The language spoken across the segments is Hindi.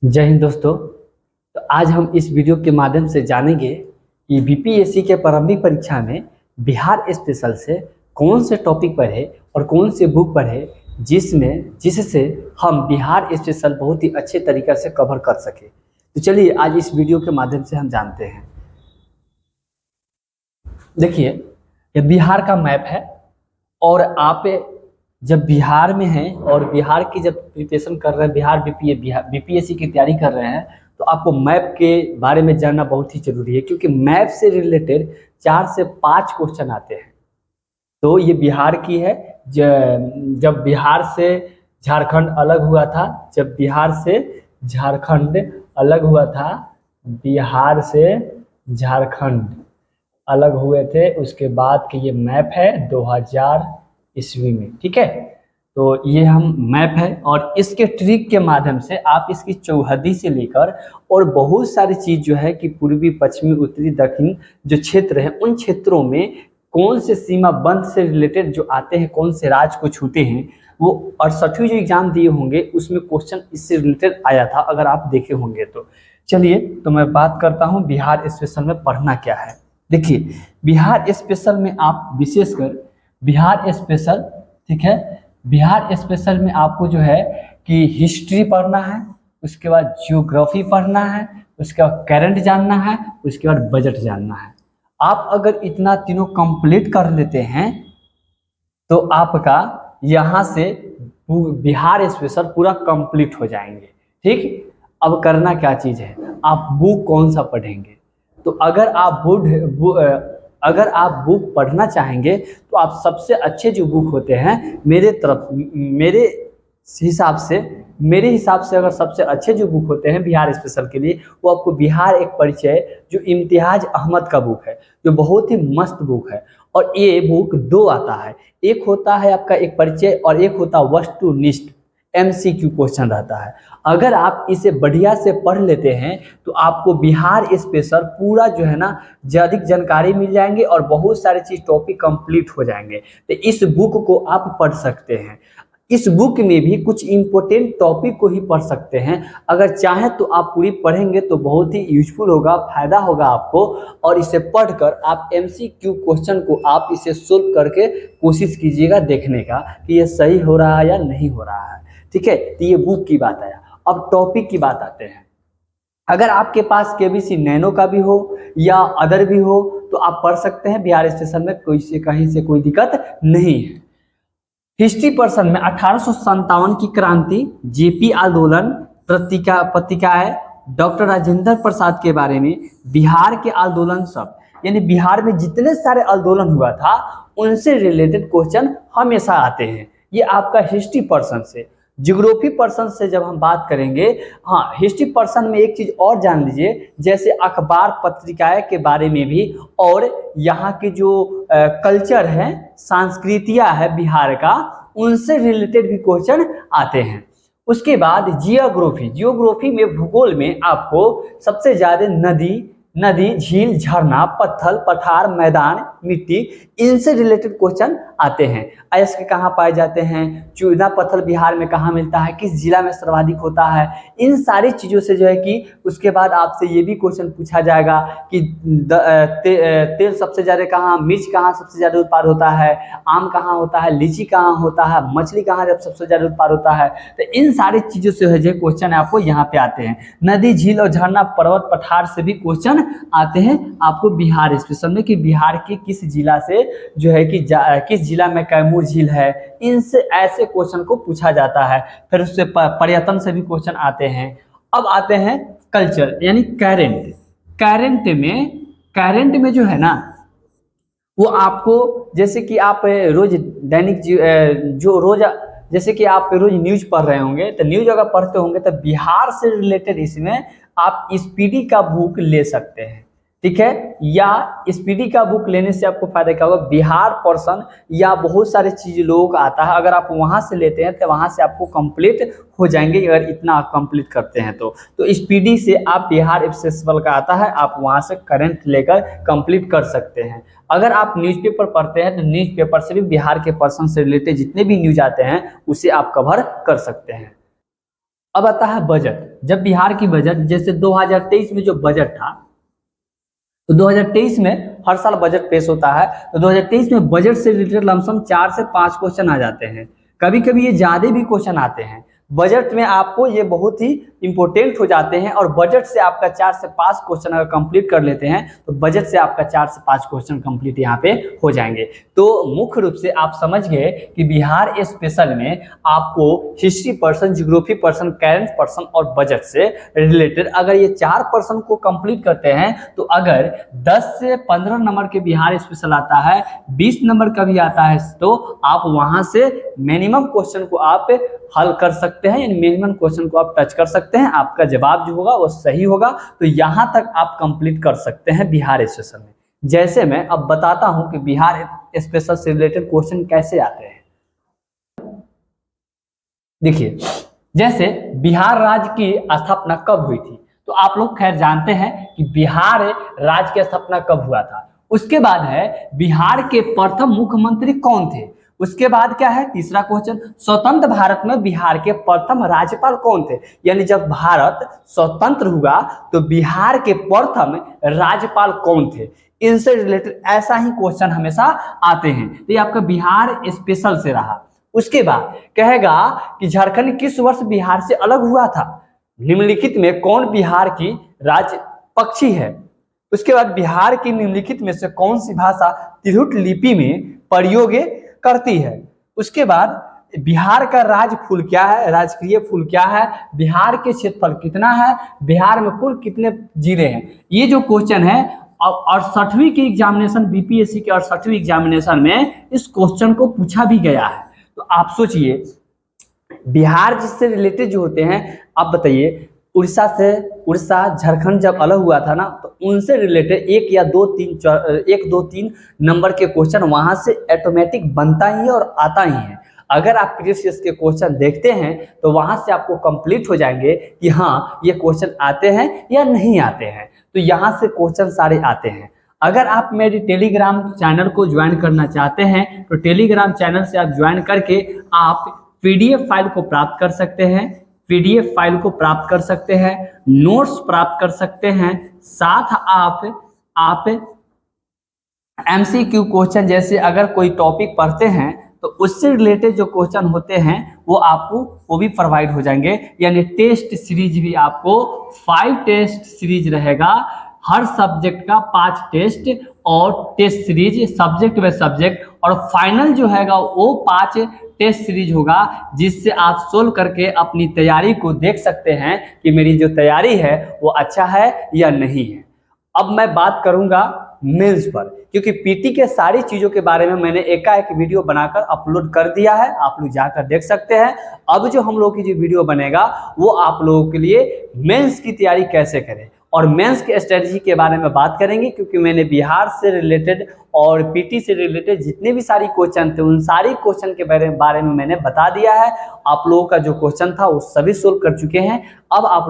जय हिंद दोस्तों। तो आज हम इस वीडियो के माध्यम से जानेंगे कि बीपीएससी के प्रारंभिक परीक्षा में बिहार स्पेशल से कौन से टॉपिक पढ़े और कौन से बुक पढ़े जिससे हम बिहार स्पेशल बहुत ही अच्छे तरीके से कवर कर सके। तो चलिए आज इस वीडियो के माध्यम से हम जानते हैं। देखिए, ये बिहार का मैप है और आप जब बिहार में हैं और बिहार की जब प्रिपरेशन कर रहे हैं, बीपीएससी की तैयारी कर रहे हैं, तो आपको मैप के बारे में जानना बहुत ही जरूरी है, क्योंकि मैप से रिलेटेड 4 से 5 क्वेश्चन आते हैं। तो ये बिहार की है। जब बिहार से झारखंड अलग हुआ था, जब बिहार से झारखंड अलग हुआ था, बिहार से झारखंड अलग हुए थे, उसके बाद की ये मैप है 2000 ईस्वी में। ठीक है, तो ये हम मैप है और इसके ट्रिक के माध्यम से आप इसकी चौहदी से लेकर और बहुत सारी चीज जो है कि पूर्वी, पश्चिमी, उत्तरी, दक्षिण जो क्षेत्र है, उन क्षेत्रों में कौन से सीमा बंद से रिलेटेड जो आते हैं, कौन से राज्य को छूते हैं, वो 68वीं जो एग्जाम दिए होंगे उसमें क्वेश्चन इससे रिलेटेड आया था, अगर आप देखे होंगे तो। चलिए, तो मैं बात करता हूँ बिहार स्पेशल में पढ़ना क्या है। देखिए, बिहार स्पेशल में आप विशेषकर बिहार स्पेशल, ठीक है, बिहार स्पेशल में आपको जो है कि हिस्ट्री पढ़ना है, उसके बाद ज्योग्राफी पढ़ना है, उसके बाद करंट जानना है, उसके बाद बजट जानना है। आप अगर इतना तीनों कंप्लीट कर लेते हैं तो आपका यहाँ से बिहार स्पेशल पूरा कंप्लीट हो जाएंगे। ठीक, अब करना क्या चीज़ है, आप बुक कौन सा पढ़ेंगे। तो अगर आप बुक पढ़ना चाहेंगे तो आप सबसे अच्छे जो बुक होते हैं मेरे हिसाब से अगर सबसे अच्छे जो बुक होते हैं बिहार स्पेशल के लिए, वो आपको बिहार एक परिचय जो इम्तियाज अहमद का बुक है, जो बहुत ही मस्त बुक है। और ये बुक 2 आता है, एक होता है आपका एक परिचय और एक होता है वस्तुनिष्ठ, MCQ क्वेश्चन रहता है। अगर आप इसे बढ़िया से पढ़ लेते हैं तो आपको बिहार स्पेशल पूरा जो है ना अधिक जानकारी मिल जाएंगे और बहुत सारे चीज टॉपिक कंप्लीट हो जाएंगे। तो इस बुक को आप पढ़ सकते हैं। इस बुक में भी कुछ इंपॉर्टेंट टॉपिक को ही पढ़ सकते हैं। अगर चाहें तो आप पूरी पढ़ेंगे तो बहुत ही यूजफुल होगा, फायदा होगा आपको। और इसे पढ़कर आप MCQ क्वेश्चन को आप इसे सोल्व करके कोशिश कीजिएगा देखने का कि ये सही हो रहा है या नहीं हो रहा है। ठीक है, तो ये बुक की बात आया। अब टॉपिक की बात आते हैं। अगर आपके पास KBC नैनो का भी हो या अदर भी हो तो आप पढ़ सकते हैं बिहार स्टेशन में, कहीं से कोई दिक्कत नहीं है। हिस्ट्री पर्सन में 1857 की क्रांति, JP आंदोलन, पत्रिकाएं, डॉक्टर राजेंद्र प्रसाद के बारे में, बिहार के आंदोलन सब, यानी बिहार में जितने सारे आंदोलन हुआ था उनसे रिलेटेड क्वेश्चन हमेशा आते हैं। ये आपका हिस्ट्री पर्सन से। ज्योग्राफी पर्सन से जब हम बात करेंगे, हाँ, हिस्ट्री पर्सन में एक चीज और जान लीजिए, जैसे अखबार पत्रिकाएं के बारे में भी, और यहाँ के जो कल्चर है, संस्कृतियाँ है बिहार का, उनसे रिलेटेड भी क्वेश्चन आते हैं। उसके बाद जियोग्राफी में, भूगोल में आपको सबसे ज्यादा नदी, झील, झरना, पत्थर, पठार, मैदान, मिट्टी, इनसे रिलेटेड क्वेश्चन आते हैं। अयस्क कहाँ पाए जाते हैं, चूना पत्थर बिहार में कहाँ मिलता है, किस जिला में सर्वाधिक होता है, इन सारी चीज़ों से जो है कि उसके बाद आपसे ये भी क्वेश्चन पूछा जाएगा कि तेल सबसे ज़्यादा कहाँ, मिर्च कहाँ सबसे ज़्यादा उत्पाद होता है, आम कहाँ होता है, लीची कहाँ होता है, मछली कहाँ जब सबसे ज़्यादा उत्पाद होता है। तो इन सारी चीज़ों से जो क्वेश्चन आपको यहाँ पे आते हैं। नदी, झील और झरना, पर्वत, पठार से भी क्वेश्चन आते हैं आपको बिहार स्पेशल में, कि बिहार के किस जिला से जो है कि किस जिला में कैमूर झील है, इनसे ऐसे क्वेश्चन को पूछा जाता है। फिर उससे पर्यटन से भी क्वेश्चन आते हैं। अब आते हैं कल्चर यानी करंट। करंट में जो है ना, वो आपको, जैसे कि आप रोज दैनिक जो रोज, जैसे कि आप रोज न्यूज पढ़ रहे होंगे, तो न्यूज अगर पढ़ते होंगे तो बिहार से रिलेटेड इसमें आप स्पीडी का बुक ले सकते हैं। ठीक है, या स्पीडी का बुक लेने से आपको फायदा क्या होगा, बिहार पर्सन या बहुत सारे चीज लोगों का आता है, अगर आप वहां से लेते हैं तो वहां से आपको कंप्लीट हो जाएंगे, अगर इतना आप कंप्लीट करते हैं तो स्पीडी से आप बिहार एक्सेसिबल का आता है, आप वहां से करंट लेकर कंप्लीट कर सकते हैं। अगर आप न्यूज़पेपर पढ़ते हैं तो न्यूज़पेपर से भी बिहार के पर्सन से रिलेटेड जितने भी न्यूज आते हैं उसे आप कवर कर सकते हैं। अब आता है बजट। जब बिहार की बजट, जैसे 2023 में जो बजट था, तो 2023 में हर साल बजट पेश होता है, तो 2023 में बजट से रिलेटेड लमसम 4 से 5 क्वेश्चन आ जाते हैं, कभी कभी ये ज्यादा भी क्वेश्चन आते हैं। बजट में आपको ये बहुत ही इंपॉर्टेंट हो जाते हैं, और बजट से आपका 4 से 5 क्वेश्चन अगर कंप्लीट कर लेते हैं तो बजट से आपका 4 से 5 क्वेश्चन कंप्लीट यहाँ पे हो जाएंगे। तो मुख्य रूप से आप समझ गए कि बिहार स्पेशल में आपको history person, geography person, current person और बजट से रिलेटेड अगर ये 4 पर्सन को कंप्लीट करते हैं, तो अगर 10 से 15 नंबर के बिहार स्पेशल आता है, 20 नंबर का भी आता है, तो आप वहां से मिनिमम क्वेश्चन को आप हल कर सकते हैं, यानी मिनिमम क्वेश्चन को आप टच कर सकते हैं, आपका जवाब जो होगा वो सही होगा। तो यहां तक आप कंप्लीट कर सकते हैं बिहार स्पेशल में। जैसे मैं अब बताता हूं कि बिहार स्पेशल से रिलेटेड क्वेश्चन कैसे आते हैं। देखिए, जैसे बिहार राज्य की स्थापना कब हुई थी, तो आप लोग खैर जानते हैं कि बिहार राज्य की स्थापना कब हुआ था। उसके बाद है बिहार के प्रथम मुख्यमंत्री कौन थे। उसके बाद क्या है, तीसरा क्वेश्चन, स्वतंत्र भारत में बिहार के प्रथम राज्यपाल कौन थे, यानी जब भारत स्वतंत्र हुआ तो बिहार के प्रथम राज्यपाल कौन थे। इनसे रिलेटेड ऐसा ही क्वेश्चन हमेशा आते हैं। तो ये आपका बिहार स्पेशल से रहा। उसके बाद कहेगा कि झारखंड किस वर्ष बिहार से अलग हुआ था, निम्नलिखित में कौन बिहार की राज्य पक्षी है। उसके बाद बिहार की निम्नलिखित में से कौन सी भाषा तिरहुत लिपि में प्रयोग करती है। उसके बाद बिहार का राज फूल क्या है, राजकीय फूल क्या है, बिहार के क्षेत्रफल कितना है, बिहार में कुल कितने जिले हैं। ये जो क्वेश्चन है 68वीं की एग्जामिनेशन, बीपीएससी के 68वीं एग्जामिनेशन में इस क्वेश्चन को पूछा भी गया है। तो आप सोचिए, बिहार जिससे रिलेटेड जो होते हैं, आप बताइए, उड़ीसा झारखंड जब अलग हुआ था ना, तो उनसे रिलेटेड 1 2 3 नंबर के क्वेश्चन वहां से ऑटोमेटिक बनता ही है और आता ही है। अगर आप प्रीवियस के क्वेश्चन देखते हैं तो वहां से आपको कंप्लीट हो जाएंगे कि हाँ ये क्वेश्चन आते हैं या नहीं आते हैं। तो यहाँ से क्वेश्चन सारे आते हैं। अगर आप मेरे टेलीग्राम चैनल को ज्वाइन करना चाहते हैं तो टेलीग्राम चैनल से आप ज्वाइन करके आप पीडीएफ फाइल को प्राप्त कर सकते हैं, पीडीएफ फाइल को प्राप्त कर सकते हैं, नोट्स प्राप्त कर सकते हैं, साथ आप एमसीक्यू क्वेश्चन, जैसे अगर कोई टॉपिक पढ़ते हैं तो उससे रिलेटेड जो क्वेश्चन होते हैं वो आपको वो भी प्रोवाइड हो जाएंगे। यानी टेस्ट सीरीज भी आपको 5 टेस्ट सीरीज रहेगा, हर सब्जेक्ट का 5 टेस्ट और test series subject by subject, और फाइनल जो हैगा वो 5 टेस्ट सीरीज होगा, जिससे आप सोल्व करके अपनी तैयारी को देख सकते हैं कि मेरी जो तैयारी है वो अच्छा है या नहीं है। अब मैं बात करूंगा मेंस पर, क्योंकि पीटी के सारी चीजों के बारे में मैंने एकाएक वीडियो बनाकर अपलोड कर दिया है, आप लोग जाकर देख सकते हैं। अब जो हम लोग की जो वीडियो बनेगा वो आप लोगों के लिए मेंस की तैयारी कैसे करें और मेंस के स्ट्रेटजी के बारे में बात करेंगे, क्योंकि मैंने बिहार से रिलेटेड और पीटी से रिलेटेड जितने भी सारी क्वेश्चन थे उन सारी क्वेश्चन के बारे में मैंने बता दिया है। आप लोगों का जो क्वेश्चन था वो सभी सोल्व कर चुके हैं। अब आप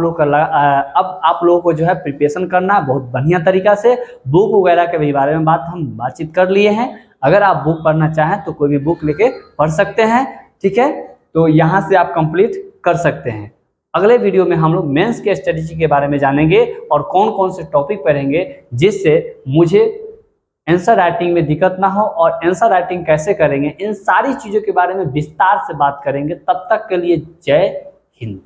लोगों को जो है प्रिपरेशन करना है बहुत बढ़िया तरीका से। बुक वगैरह के भी बारे में हम बातचीत कर लिए हैं। अगर आप बुक पढ़ना चाहें तो कोई भी बुक लेके पढ़ सकते हैं, ठीक है। तो यहाँ से आप कंप्लीट कर सकते हैं। अगले वीडियो में हम लोग मेंस के स्ट्रेटजी के बारे में जानेंगे और कौन कौन से टॉपिक पढ़ेंगे जिससे मुझे आंसर राइटिंग में दिक्कत ना हो, और आंसर राइटिंग कैसे करेंगे इन सारी चीज़ों के बारे में विस्तार से बात करेंगे। तब तक के लिए जय हिंद।